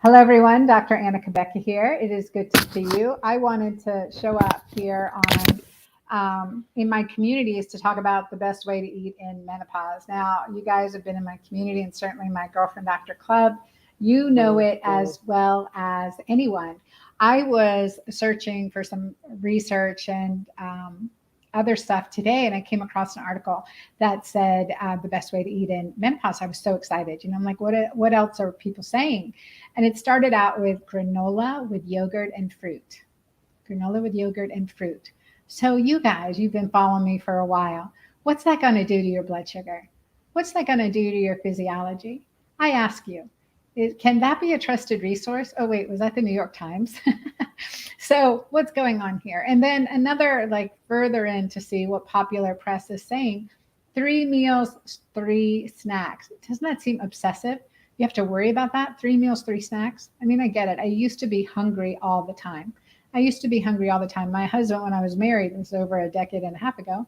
Hello, everyone. Dr. Anna Quebeca here. It is good to see you. I wanted to show up here on in my communities to talk about the best way to eat in menopause. Now, you guys have been in my community and certainly my Girlfriend Doctor Club. You know it as well as anyone. I was searching for some research and other stuff today, and I came across an article that said the best way to eat in menopause. I was so excited. I'm like, what else are people saying? And it started out with granola with yogurt and fruit. Granola with yogurt and fruit. So you guys, you've been following me for a while. What's that going to do to your blood sugar? What's that going to do to your physiology? I ask you, can that be a trusted resource? Oh, wait, was that the New York Times? So what's going on here? And then another, like further in to see what popular press is saying, 3 meals, 3 snacks. Doesn't that seem obsessive? You have to worry about that. 3 meals, 3 snacks. I mean, I get it. I used to be hungry all the time. My husband, when I was married, this was over a decade and a half ago,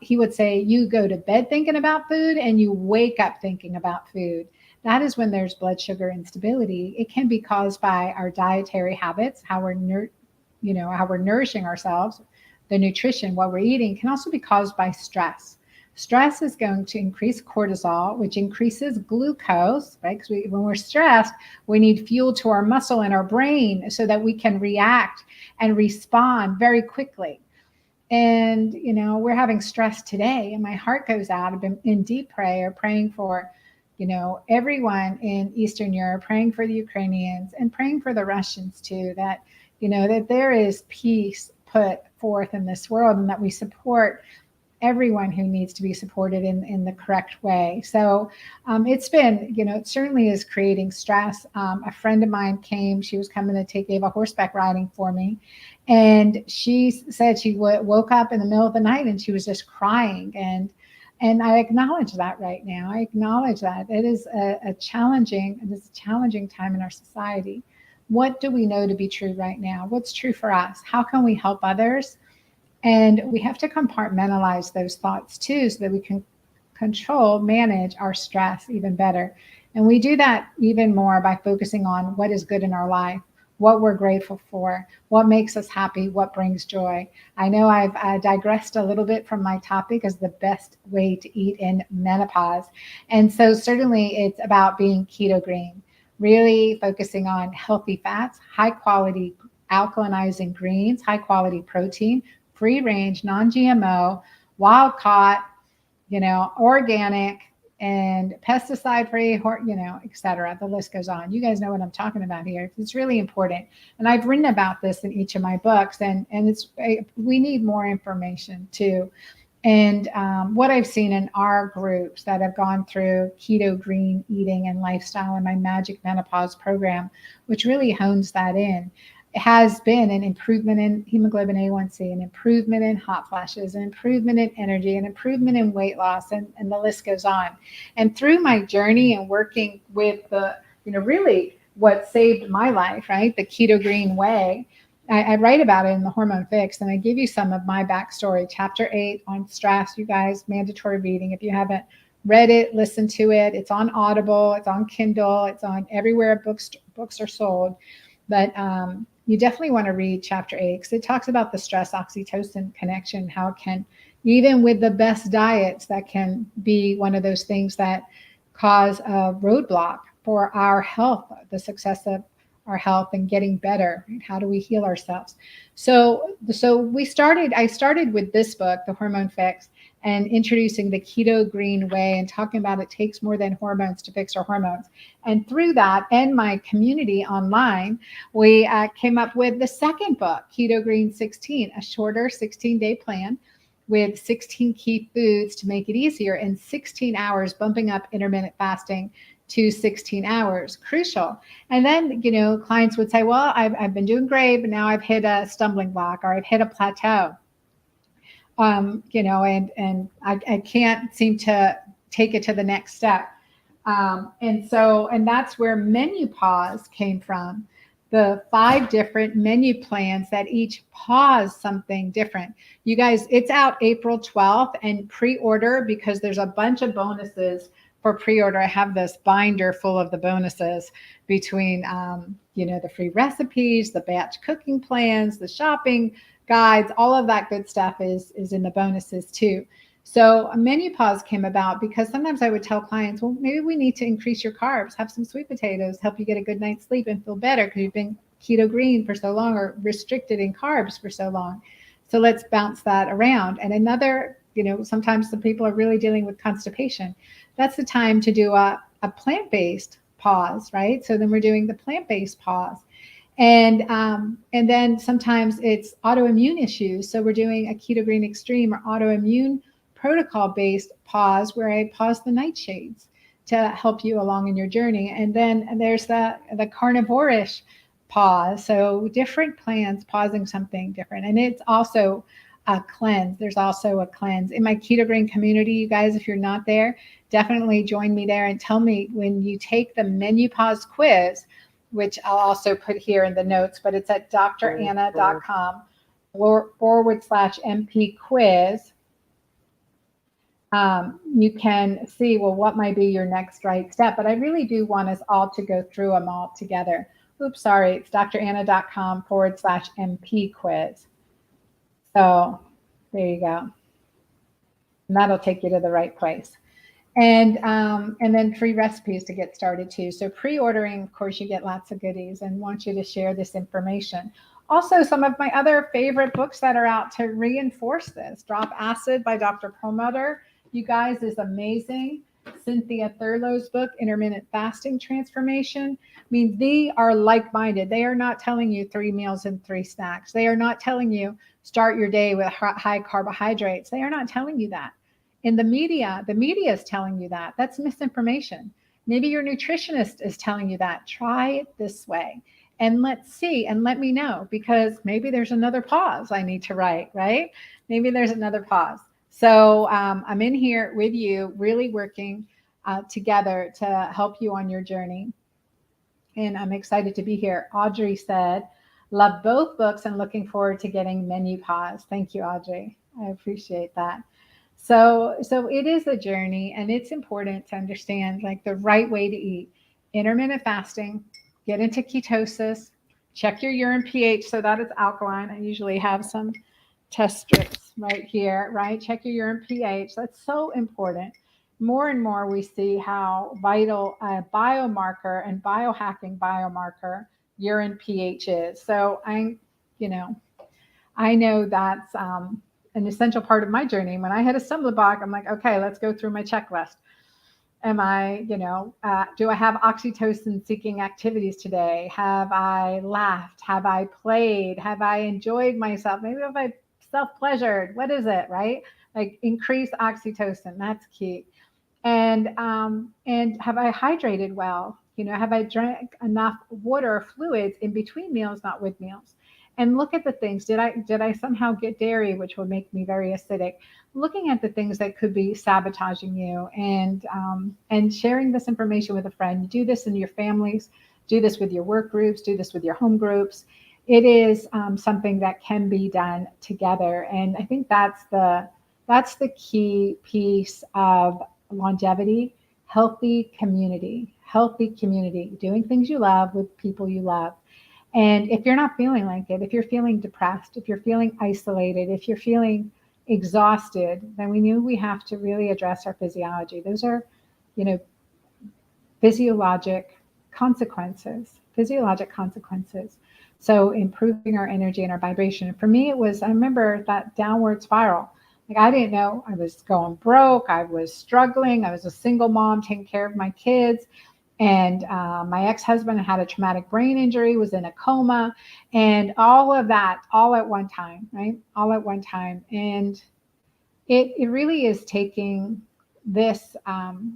he would say, you go to bed thinking about food and you wake up thinking about food. That is when there's blood sugar instability. It can be caused by our dietary habits, how we're nourishing ourselves, the nutrition, what we're eating, can also be caused by stress. Stress is going to increase cortisol, which increases glucose, right? Because when we're stressed, we need fuel to our muscle and our brain so that we can react and respond very quickly. And, we're having stress today, and my heart goes out. I've been in deep prayer, praying for, everyone in Eastern Europe, praying for the Ukrainians and praying for the Russians too, that, that there is peace put forth in this world and that we support everyone who needs to be supported in the correct way. So it's been, it certainly is creating stress. A friend of mine came, she was coming to take Ava horseback riding for me. And she said she woke up in the middle of the night and she was just crying. And I acknowledge that right now. I acknowledge that it is a challenging time in our society. What do we know to be true right now? What's true for us? How can we help others? And we have to compartmentalize those thoughts too, so that we can manage our stress even better. And we do that even more by focusing on what is good in our life, what we're grateful for, what makes us happy, what brings joy. I know I've digressed a little bit from my topic as the best way to eat in menopause. And so certainly it's about being keto-green, really focusing on healthy fats, high quality alkalinizing greens, high quality protein, free range, non-GMO, wild caught, organic and pesticide free, et cetera. The list goes on. You guys know what I'm talking about here. It's really important. And I've written about this in each of my books, and we need more information too. And what I've seen in our groups that have gone through keto-green eating and lifestyle in my Magic Menopause program, which really hones that in, has been an improvement in hemoglobin A1C, an improvement in hot flashes, an improvement in energy, an improvement in weight loss, and the list goes on. And through my journey and working with really what saved my life, right, the keto-green way, I write about it in the Hormone Fix, and I give you some of my backstory. Chapter 8 on stress, you guys, mandatory reading. If you haven't read it, listen to it. It's on Audible, it's on Kindle, it's on everywhere books are sold. But you definitely want to read chapter 8 because it talks about the stress oxytocin connection, how it can, even with the best diets, that can be one of those things that cause a roadblock for our health, the success of our health and getting better. How do we heal ourselves? So I started with this book, The Hormone Fix, and introducing the keto-green way and talking about it takes more than hormones to fix our hormones. And through that and my community online, we came up with the second book, Keto-Green 16, a shorter 16-day plan with 16 key foods to make it easier in 16 hours, bumping up intermittent fasting to 16 hours, crucial. And then, clients would say, well, I've been doing great, but now I've hit a stumbling block or I've hit a plateau. And I can't seem to take it to the next step. And that's where Menopause came from. The 5 different menu plans that each pause something different. You guys, it's out April 12th, and pre-order because there's a bunch of bonuses for pre-order, I have this binder full of the bonuses between, the free recipes, the batch cooking plans, the shopping guides, all of that good stuff is in the bonuses too. So a menu pause came about because sometimes I would tell clients, well, maybe we need to increase your carbs, have some sweet potatoes, help you get a good night's sleep and feel better because you've been keto-green for so long or restricted in carbs for so long. So let's bounce that around. And another, sometimes the people are really dealing with constipation. That's the time to do a plant-based pause, right? So then we're doing the plant-based pause. And then sometimes it's autoimmune issues. So we're doing a keto-green extreme or autoimmune protocol-based pause where I pause the nightshades to help you along in your journey. And then there's the carnivore-ish pause. So different plants pausing something different. And it's also a cleanse. There's also a cleanse. In my keto-green community, you guys, if you're not there, definitely join me there and tell me when you take the menu pause quiz, which I'll also put here in the notes, but it's at dranna.com /MP quiz. You can see, well, what might be your next right step. But I really do want us all to go through them all together. Oops, sorry, it's dranna.com /MP quiz. So there you go. And that'll take you to the right place. And then free recipes to get started too. So pre-ordering, of course, you get lots of goodies and want you to share this information. Also, some of my other favorite books that are out to reinforce this. Drop Acid by Dr. Perlmutter, you guys, is amazing. Cynthia Thurlow's book, Intermittent Fasting Transformation. I mean, they are like-minded. They are not telling you 3 meals and 3 snacks. They are not telling you start your day with high carbohydrates. They are not telling you that. In the media is telling you that. That's misinformation. Maybe your nutritionist is telling you that. Try it this way. And let's see, and let me know, because maybe there's another pause I need to write, right? Maybe there's another pause. So I'm in here with you, really working together to help you on your journey. And I'm excited to be here. Audrey said, love both books and looking forward to getting menu pause. Thank you, Audrey. I appreciate that. So it is a journey, and it's important to understand like the right way to eat. Intermittent fasting, get into ketosis, check your urine pH so that it's alkaline. I usually have some test strips right here, right? Check your urine pH. That's so important. More and more we see how vital a biomarker and biohacking biomarker urine pH is. So I know that's an essential part of my journey. When I hit a stumbling block, I'm like, okay, let's go through my checklist. Am I, do I have oxytocin seeking activities today? Have I laughed? Have I played? Have I enjoyed myself? Maybe have I self-pleasured? What is it, right? Like increase oxytocin, that's key. And have I hydrated well? Have I drank enough water or fluids in between meals, not with meals? And look at the things. Did I somehow get dairy, which will make me very acidic? Looking at the things that could be sabotaging you, and sharing this information with a friend. You do this in your families, do this with your work groups, do this with your home groups. It is something that can be done together, and I think that's the key piece of longevity. Healthy community, doing things you love with people you love. And if you're not feeling like it, if you're feeling depressed, if you're feeling isolated, if you're feeling exhausted, then we knew we have to really address our physiology. Those are, physiologic consequences. So improving our energy and our vibration. For me, I remember that downward spiral. Like I didn't know, I was going broke. I was struggling. I was a single mom taking care of my kids. And my ex-husband had a traumatic brain injury, was in a coma, and all of that, all at one time, right? All at one time. And it really is taking this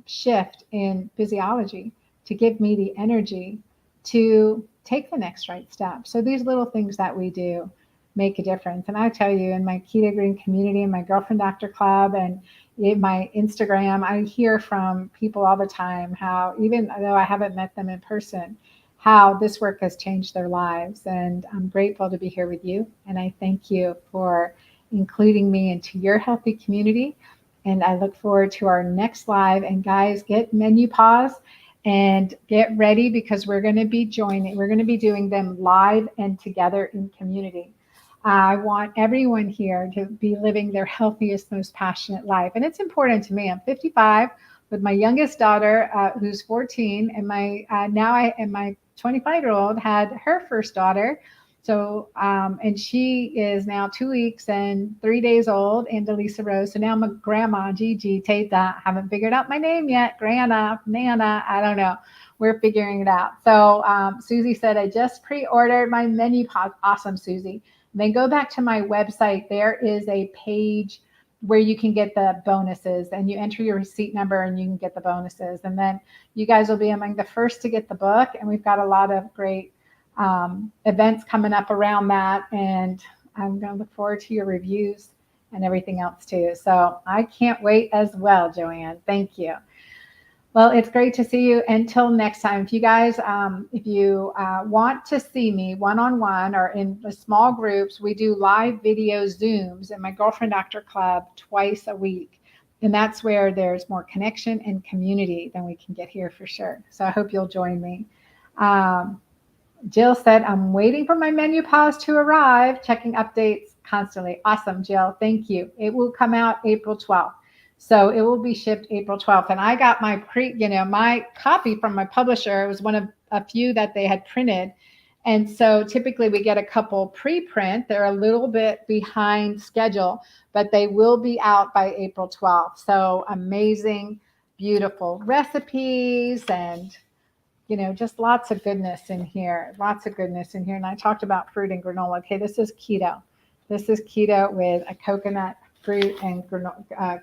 shift in physiology to give me the energy to take the next right step. So these little things that we do make a difference. And I tell you, in my keto-green community, in my Girlfriend Doctor Club, and in my Instagram, I hear from people all the time how, even though I haven't met them in person, how this work has changed their lives. And I'm grateful to be here with you. And I thank you for including me into your healthy community. And I look forward to our next live. And guys, get Menopause and get ready because we're going to be doing them live and together in community. I want everyone here to be living their healthiest, most passionate life. And it's important to me. I'm 55 with my youngest daughter, who's 14, and my 25-year-old had her first daughter. So, and she is now 2 weeks and 3 days old, and Delisa Rose. So now I'm a grandma, Gigi, Tata. Haven't figured out my name yet. Grana, Nana, I don't know. We're figuring it out. So Susie said, I just pre-ordered my Menopause. Awesome, Susie. Then go back to my website. There is a page where you can get the bonuses, and you enter your receipt number and you can get the bonuses. And then you guys will be among the first to get the book. And we've got a lot of great events coming up around that. And I'm going to look forward to your reviews and everything else too. So I can't wait as well, Joanne. Thank you. Well, it's great to see you. Until next time, if you guys, if you want to see me one-on-one or in the small groups, we do live video Zooms in my Girlfriend Doctor Club twice a week. And that's where there's more connection and community than we can get here for sure. So I hope you'll join me. Jill said, I'm waiting for my Menopause to arrive, checking updates constantly. Awesome, Jill. Thank you. It will come out April 12th. So it will be shipped April 12th. And I got my my copy from my publisher. It was one of a few that they had printed. And so typically we get a couple pre-print. They're a little bit behind schedule, but they will be out by April 12th. So amazing, beautiful recipes and just lots of goodness in here. Lots of goodness in here. And I talked about fruit and granola. Okay, this is keto. This is keto with a coconut fruit and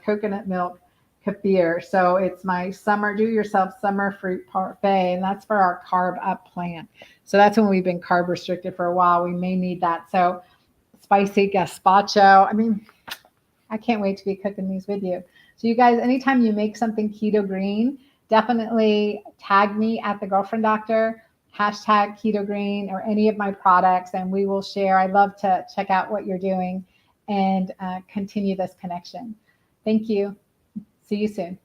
coconut milk kefir. So it's my do-yourself summer fruit parfait, and that's for our carb up plan. So that's when we've been carb restricted for a while. We may need that. So spicy gazpacho. I mean, I can't wait to be cooking these with you. So you guys, anytime you make something keto green, definitely tag me at the Girlfriend Doctor, hashtag keto green or any of my products, and we will share. I love to check out what you're doing and continue this connection. Thank you. See you soon.